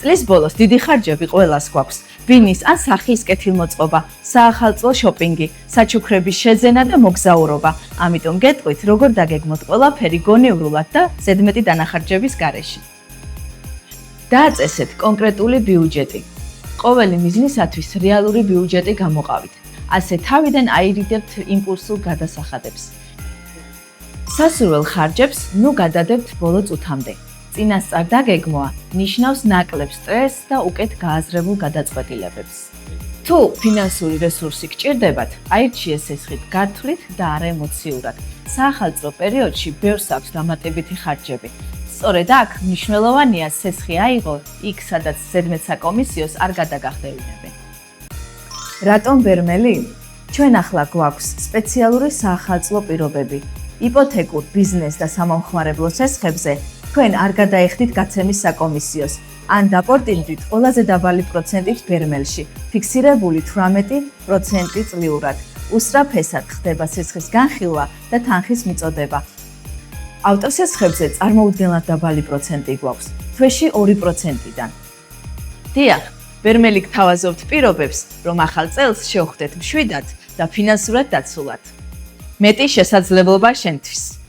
წლის ბოლოს დიდი ხარჯები ყველას გვაქვს. ბინის ან სახის კეთილმოწყობა, საახალწლო შოპინგი, საჩუქრების შეძენა და მოგზაურობა. ამიტომ გეტყვით, როგორ დაგეგმოთ ყველაფერი გონივრულად და ზედმეტი დანახარჯების გარეშე. დააწესეთ კონკრეტული ბიუჯეტი. ყოველი მიზნისათვის რეალური ბიუჯეტი გამოყავით. ასე თავიდან აირიდებთ იმპულსურ გადასახადებს. სასურველ ხარჯებს ნუ გადადებთ ბოლო წუთამდე. წინასწარ დაგეგმვა ნიშნავს ნაკლებ სტრესს და უკეთ გააზრებულ გადაწყვეტილებებს. თუ ფინანსური რესურსი გჭირდებათ, აირჩიეს სესხით გართვლით და არა ემოციურად. საახალწლო პერიოდში ბევრს აქვს დამატებითი ხარჯები. სწორედ აქ მნიშვნელოვანია სესხი აიღო იქ, სადაც ზედმეტ საკომისიოს არ გადაგახდევინებენ. რატომ ბერმელი? ჩვენ ახლა გვაქვს სპეციალური საახალწლო პირობები. იპოთეკურ, ბიზნეს და სამომხმარებლო სესხებზე თქვენ არ გადაეხდით გაცემის საკომისიოს, ან დაპორტინდით ყველაზე დაბალი პროცენტით ბერმელში, ფიქსირებული 18% წლიურად. უსწრაფესად ხდება სესხის განხილვა და თანხის მიწოდება. ავტოსესხებზე წარმოუდგენლად დაბალი პროცენტი გვაქვს, თვეში 2%-დან. დიახ, ბერმელი გთავაზობთ პირობებს, რომ ახალ წელს შევხვდეთ მშვიდად და ფინანსურად დაცულად. მეტი შესაძლებლობა შენთვის.